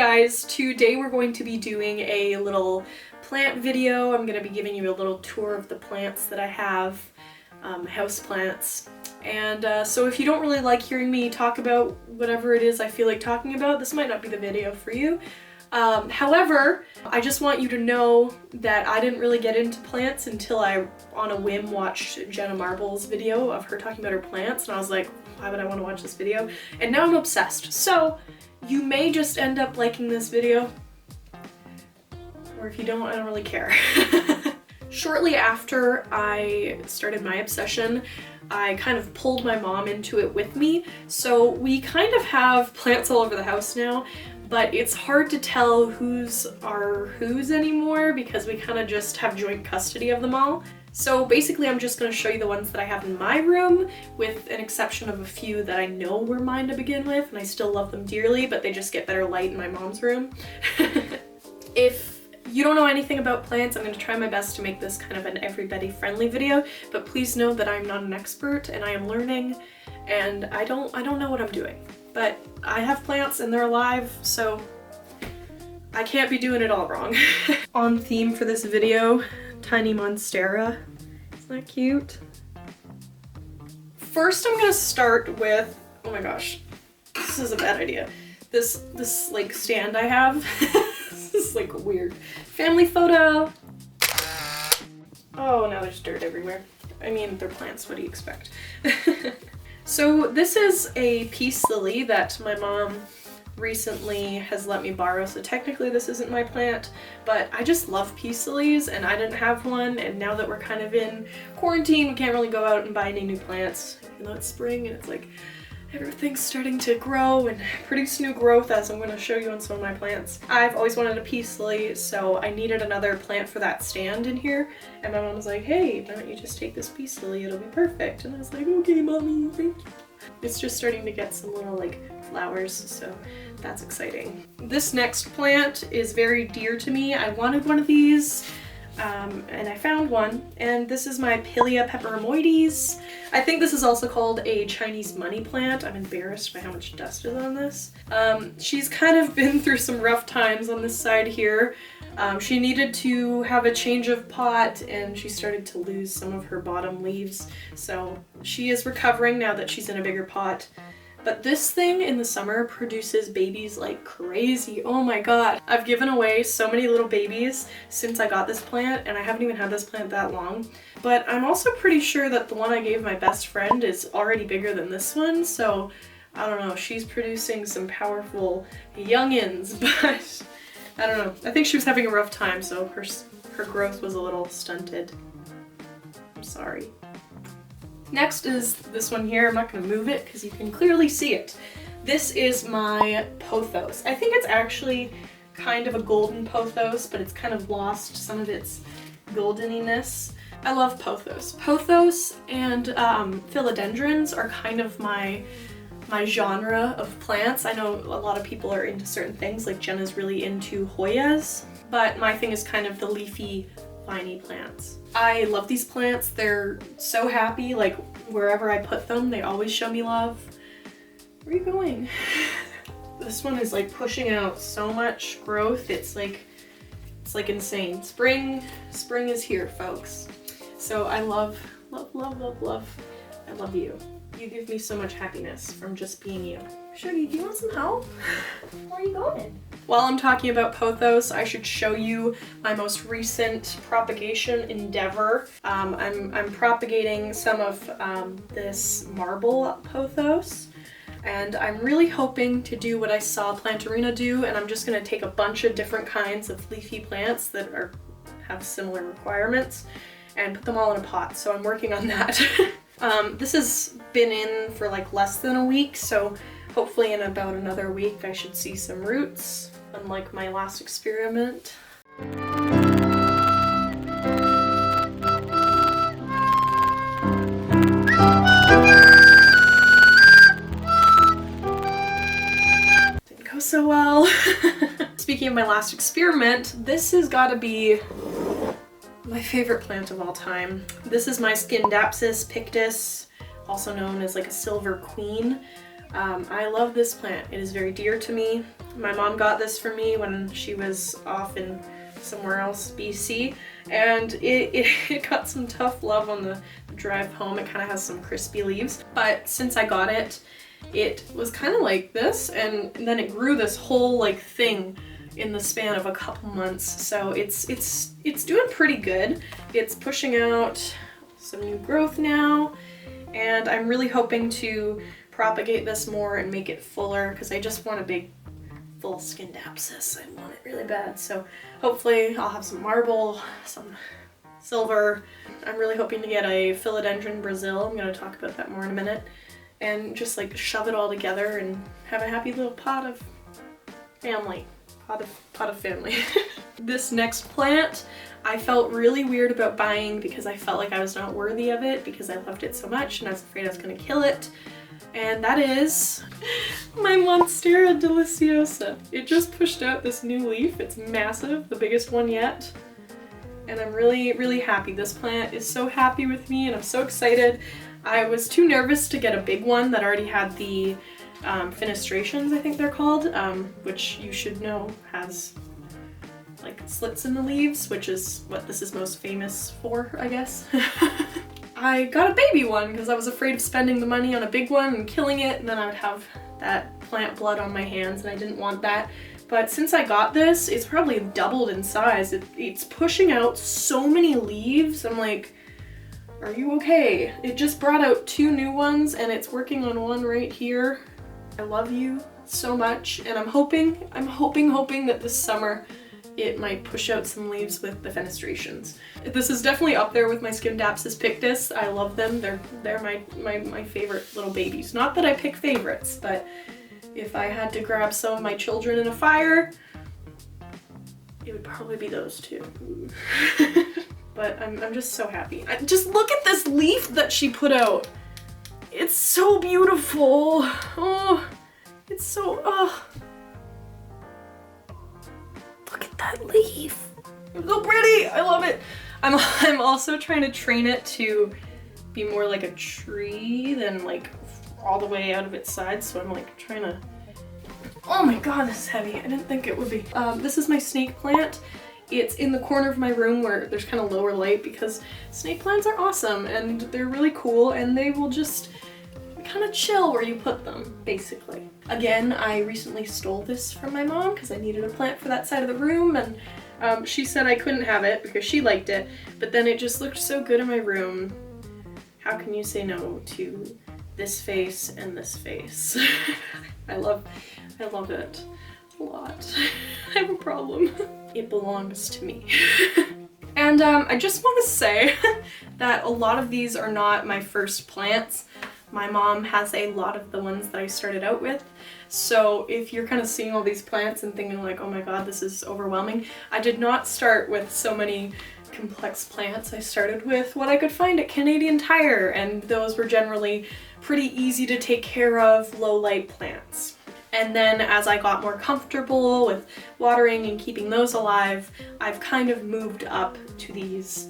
guys, today we're going to be doing a little plant video. I'm going to be giving you a little tour of the plants that I have, house plants. And so if you don't really like hearing me talk about whatever it is I feel like talking about, this might not be the video for you. However, I just want you to know that I didn't really get into plants until I, on a whim, watched Jenna Marble's video of her talking about her plants, and I was like, why would I want to watch this video? And now I'm obsessed. So you may just end up liking this video, or if you don't, I don't really care. Shortly after I started my obsession, I kind of pulled my mom into it with me. So we kind of have plants all over the house now, but it's hard to tell whose are whose anymore because we kind of just have joint custody of them all. So basically I'm just going to show you the ones that I have in my room, with an exception of a few that I know were mine to begin with, and I still love them dearly, but they just get better light in my mom's room. If you don't know anything about plants, I'm going to try my best to make this kind of an everybody friendly video, but please know that I'm not an expert and I am learning, and I don't know what I'm doing. But I have plants and they're alive, so I can't be doing it all wrong. On theme for this video, tiny monstera. Isn't that cute? First I'm gonna start with, oh my gosh, this is a bad idea. This like stand I have. This is like a weird family photo. Oh, now there's dirt everywhere. I mean, they're plants, what do you expect? So this is a peace lily that my mom recently has let me borrow, so technically this isn't my plant, but I just love peace lilies and I didn't have one, and now that we're kind of in quarantine, we can't really go out and buy any new plants, even though it's spring and it's like everything's starting to grow and produce new growth, as I'm going to show you on some of my plants. I've always wanted a peace lily, so I needed another plant for that stand in here, and my mom was like, hey, why don't you just take this peace lily, it'll be perfect. And I was like, okay mommy, thank you. It's just starting to get some little like flowers, so that's exciting. This next plant is very dear to me. I wanted one of these, and I found one, and this is my Pilia peperomoides. I think this is also called a Chinese money plant. I'm embarrassed by how much dust is on this. She's kind of been through some rough times on this side here. She needed to have a change of pot, and she started to lose some of her bottom leaves, so she is recovering now that she's in a bigger pot. But this thing in the summer produces babies like crazy. Oh my god. I've given away so many little babies since I got this plant, and I haven't even had this plant that long. But I'm also pretty sure that the one I gave my best friend is already bigger than this one, so I don't know, she's producing some powerful youngins, but I don't know. I think she was having a rough time, so her growth was a little stunted. I'm sorry. Next is this one here. I'm not going to move it because you can clearly see it. This is my pothos. I think it's actually kind of a golden pothos, but it's kind of lost some of its goldeniness. I love pothos. Pothos and philodendrons are kind of my genre of plants. I know a lot of people are into certain things, like Jenna's really into Hoyas, but my thing is kind of the leafy, viney plants. I love these plants. They're so happy, like wherever I put them, they always show me love. Where are you going? This one is like pushing out so much growth. It's like insane. Spring is here, folks. So I love I love you. You give me so much happiness from just being you. Shuggy, do you want some help? Where are you going? While I'm talking about pothos, I should show you my most recent propagation endeavor. I'm propagating some of this marble pothos, and I'm really hoping to do what I saw Plantarina do, and I'm just going to take a bunch of different kinds of leafy plants that have similar requirements and put them all in a pot, so I'm working on that. This has been in for like less than a week, so hopefully in about another week I should see some roots, unlike my last experiment. Didn't go so well. Speaking of my last experiment, this has got to be my favorite plant of all time. This is my Scindapsus pictus, also known as like a silver queen. I love this plant. It is very dear to me. My mom got this for me when she was off in somewhere else, BC, and it got some tough love on the drive home. It kind of has some crispy leaves, but since I got it, it was kind of like this, and then it grew this whole like thing in the span of a couple months. So it's doing pretty good. It's pushing out some new growth now, and I'm really hoping to propagate this more and make it fuller because I just want a big full skinned abscess. I want it really bad. So hopefully I'll have some marble, some silver. I'm really hoping to get a philodendron Brazil. I'm going to talk about that more in a minute. And just like shove it all together and have a happy little pot of family. Pot of family. This next plant I felt really weird about buying because I felt like I was not worthy of it because I loved it so much and I was afraid I was going to kill it. And that is my Monstera deliciosa. It just pushed out this new leaf. It's massive, the biggest one yet. And I'm really, really happy. This plant is so happy with me and I'm so excited. I was too nervous to get a big one that already had the fenestrations, I think they're called, which you should know has like slits in the leaves, which is what this is most famous for, I guess. I got a baby one because I was afraid of spending the money on a big one and killing it, and then I would have that plant blood on my hands, and I didn't want that. But since I got this, it's probably doubled in size. It's pushing out so many leaves. I'm like, are you okay? It just brought out 2 new ones, and it's working on one right here. I love you so much, and I'm hoping that this summer it might push out some leaves with the fenestrations. This is definitely up there with my Scindapsus pictus. I love them. They're my favorite little babies. Not that I pick favorites, but if I had to grab some of my children in a fire, it would probably be those 2. But I'm just so happy. Just look at this leaf that she put out. It's so beautiful. Oh, it's so, oh. Look at that leaf. It's so pretty. I love it. I'm also trying to train it to be more like a tree than like all the way out of its sides. So I'm like trying to, oh my God, this is heavy. I didn't think it would be. This is my snake plant. It's in the corner of my room where there's kind of lower light because snake plants are awesome and they're really cool and they will just kind of chill where you put them, basically. Again, I recently stole this from my mom because I needed a plant for that side of the room, and she said I couldn't have it because she liked it, but then it just looked so good in my room. How can you say no to this face and this face? I love it a lot. I have a problem. It belongs to me. And I just want to say that a lot of these are not my first plants. My mom has a lot of the ones that I started out with. So if you're kind of seeing all these plants and thinking like, oh my God, this is overwhelming, I did not start with so many complex plants. I started with what I could find at Canadian Tire, and those were generally pretty easy to take care of, low light plants. And then as I got more comfortable with watering and keeping those alive, I've kind of moved up to these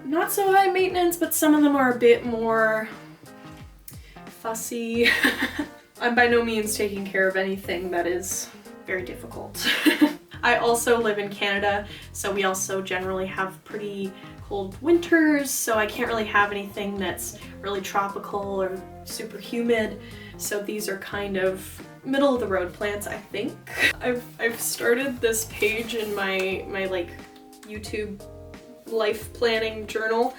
not so high maintenance, but some of them are a bit more fussy. I'm by no means taking care of anything that is very difficult. I also live in Canada, so we also generally have pretty cold winters, so I can't really have anything that's really tropical or super humid. So these are kind of middle of the road plants, I think. I've started this page in my like YouTube life planning journal,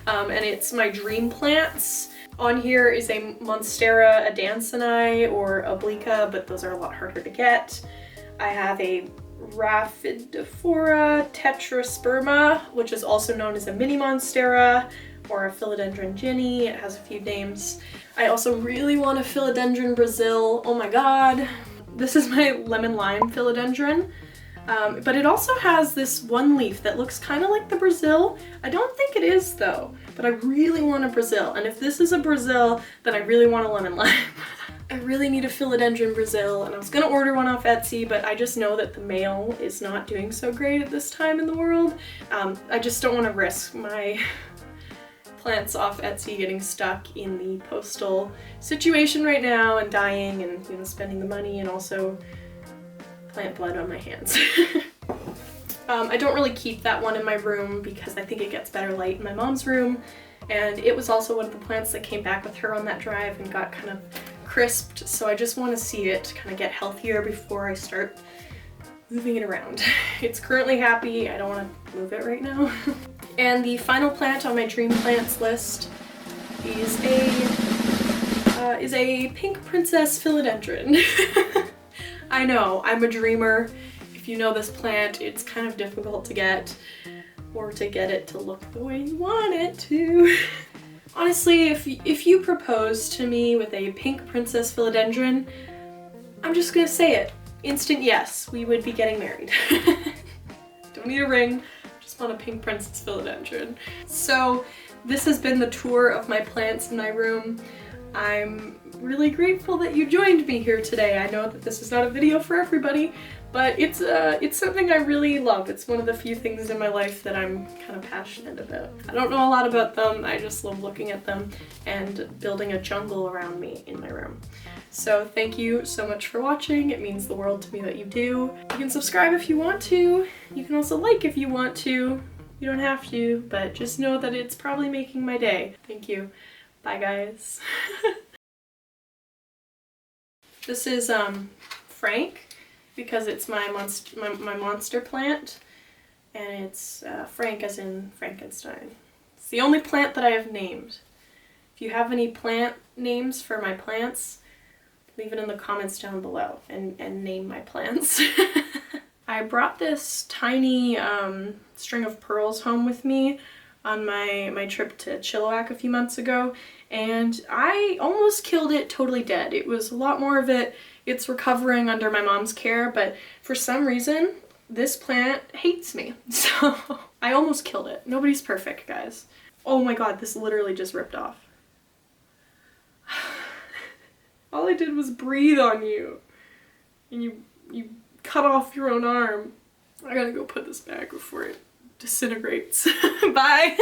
and it's my dream plants. On here is a Monstera adansonii or obliqua, but those are a lot harder to get. I have a Rhaphidophora tetrasperma, which is also known as a mini Monstera or a philodendron ginny. It has a few names. I also really want a philodendron Brazil. Oh my God. This is my lemon lime philodendron. But it also has this one leaf that looks kind of like the Brazil. I don't think it is though, but I really want a Brazil. And if this is a Brazil, then I really want a lemon lime. I really need a philodendron Brazil, and I was gonna order one off Etsy, but I just know that the mail is not doing so great at this time in the world. I just don't want to risk my plants off Etsy getting stuck in the postal situation right now and dying and, you know, spending the money and also plant blood on my hands. I don't really keep that one in my room because I think it gets better light in my mom's room, and it was also one of the plants that came back with her on that drive and got kind of crisped, so I just want to see it kind of get healthier before I start moving it around. It's currently happy, I don't want to move it right now. And the final plant on my dream plants list is a pink princess philodendron. I know, I'm a dreamer. If you know this plant, it's kind of difficult to get, or to get it to look the way you want it to. Honestly, if you proposed to me with a pink princess philodendron, I'm just gonna say it. Instant yes, we would be getting married. Don't need a ring, just want a pink princess philodendron. So this has been the tour of my plants in my room. I'm really grateful that you joined me here today. I know that this is not a video for everybody, but it's something I really love. It's one of the few things in my life that I'm kind of passionate about. I don't know a lot about them, I just love looking at them and building a jungle around me in my room. So thank you so much for watching. It means the world to me that you do. You can subscribe if you want to. You can also like if you want to. You don't have to, but just know that it's probably making my day. Thank you. Bye guys. This is Frank, because it's my monster plant, and it's Frank as in Frankenstein. It's the only plant that I have named. If you have any plant names for my plants, leave it in the comments down below and name my plants. I brought this tiny string of pearls home with me on my trip to Chilliwack a few months ago, and I almost killed it totally dead. It was a lot more of it. It's recovering under my mom's care, but for some reason, this plant hates me. So I almost killed it. Nobody's perfect, guys. Oh my god, this literally just ripped off. All I did was breathe on you, and you cut off your own arm. I gotta go put this back before it disintegrates. Bye!